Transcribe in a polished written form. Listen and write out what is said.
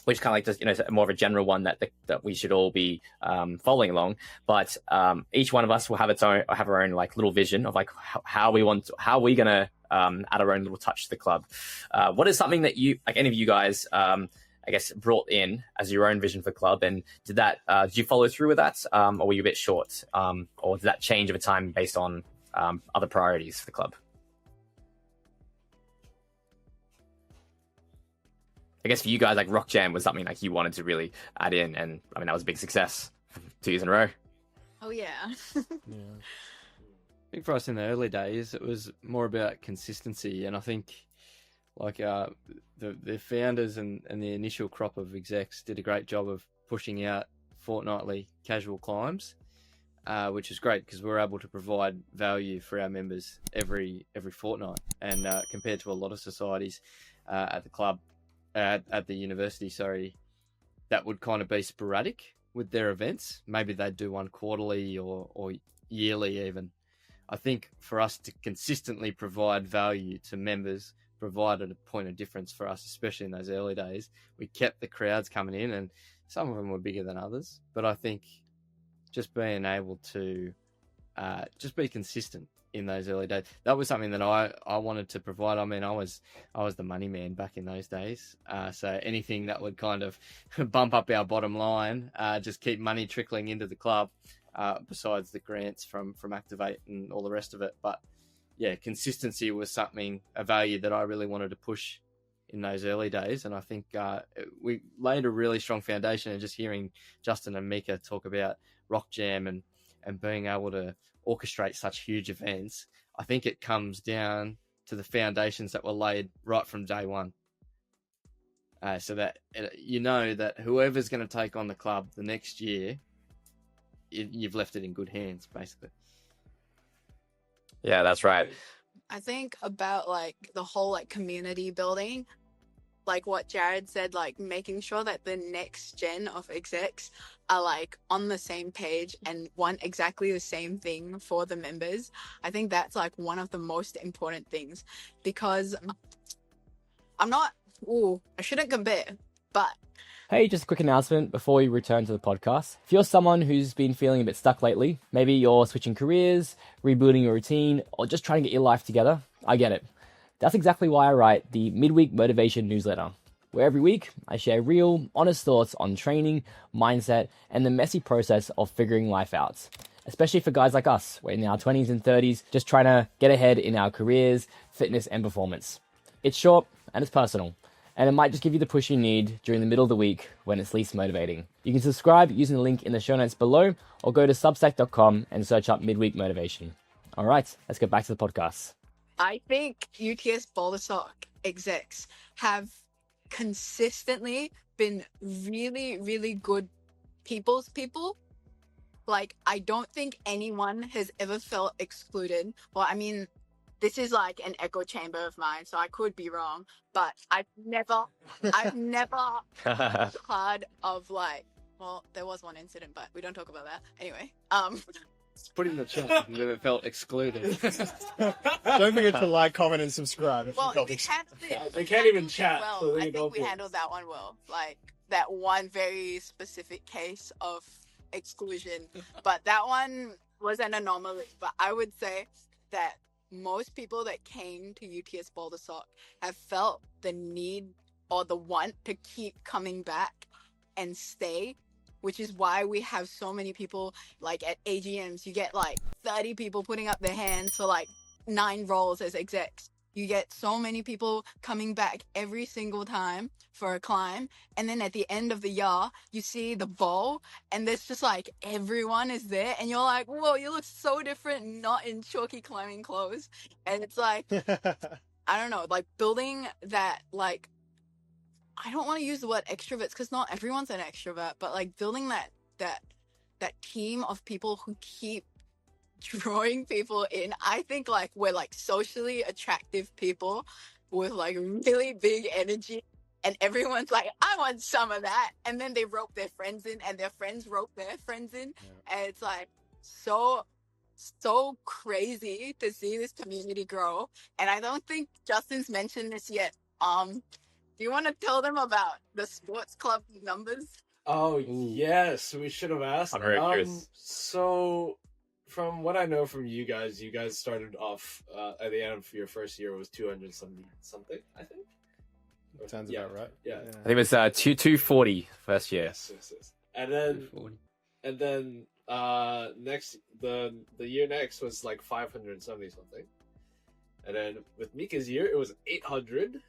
which kind of like just, you know, more of a general one that we should all be following along. But each one of us will have our own like little vision of like how we're gonna add our own little touch to the club. What is something that you, like any of you guys, I guess, brought in as your own vision for the club, and did you follow through with that, or were you a bit short, or did that change over time based on other priorities for the club? I guess for you guys, like Rock Jam was something like you wanted to really add in, and I mean that was a big success 2 years in a row. Oh yeah. Yeah. I think for us in the early days, it was more about consistency, and I think like the founders and the initial crop of execs did a great job of pushing out fortnightly casual climbs, which is great because we're able to provide value for our members every fortnight, and compared to a lot of societies at the club. At the university, that would kind of be sporadic with their events. Maybe they'd do one quarterly or yearly even. I think for us to consistently provide value to members provided a point of difference for us, especially in those early days. We kept the crowds coming in, and some of them were bigger than others. But I think just being able to just be consistent in those early days, that was something that I wanted to provide. I mean, I was the money man back in those days. So anything that would kind of bump up our bottom line, just keep money trickling into the club, besides the grants from Activate and all the rest of it. But yeah, consistency was a value that I really wanted to push in those early days. And I think we laid a really strong foundation, and just hearing Justin and Mika talk about Rock Jam and being able to orchestrate such huge events, I think it comes down to the foundations that were laid right from day one. So that you know that whoever's going to take on the club the next year, you've left it in good hands, basically. Yeah, that's right. I think about like the whole like community building, like what Jared said, like making sure that the next gen of execs are like on the same page and want exactly the same thing for the members. I think that's like one of the most important things, because I shouldn't compare, but Hey, just a quick announcement before we return to the podcast. If you're someone who's been feeling a bit stuck lately, maybe you're switching careers, rebuilding your routine, or just trying to get your life together, I get it. That's exactly why I write the Midweek Motivation newsletter, where every week I share real, honest thoughts on training, mindset, and the messy process of figuring life out. Especially for guys like us, we're in our 20s and 30s, just trying to get ahead in our careers, fitness, and performance. It's short and it's personal, and it might just give you the push you need during the middle of the week when it's least motivating. You can subscribe using the link in the show notes below, or go to substack.com and search up Midweek Motivation. All right, let's get back to the podcast. I think UTS Boulder Sock execs have consistently been really, really good people's people. Like, I don't think anyone has ever felt excluded. Well, I mean, this is like an echo chamber of mine, so I could be wrong, but I've never heard of like, well, there was one incident, but we don't talk about that. Anyway, Put in the chat that felt excluded. Don't forget to like, comment, and subscribe. well, They can't even chat. Well, So I think we handled that one well. Like that one very specific case of exclusion, but that one was an anomaly. But I would say that most people that came to UTS Boulder Sock have felt the need or the want to keep coming back and stay, which is why we have so many people. Like at AGMs, you get like 30 people putting up their hands for like 9 roles as execs. You get so many people coming back every single time for a climb. And then at the end of the year, you see the bowl and there's just like everyone is there. And you're like, whoa, you look so different, not in chalky climbing clothes. And it's like, I don't know, like building that, like, I don't want to use the word extroverts because not everyone's an extrovert, but like building that team of people who keep drawing people in. I think like we're like socially attractive people with like really big energy, and everyone's like, I want some of that. And then they rope their friends in, and their friends rope their friends in. Yeah. And it's like so crazy to see this community grow. And I don't think Justin's mentioned this yet. Do you want to tell them about the sports club numbers? Oh, yes, we should have asked. I'm very curious. So, from what I know from you guys started off at the end of your first year was 270-something, I think. Sounds Yeah. about right. Yeah. I think it was 240 first year. Yes. And then 40. next the year next was like 570 something. And then with Mika's year it was 800.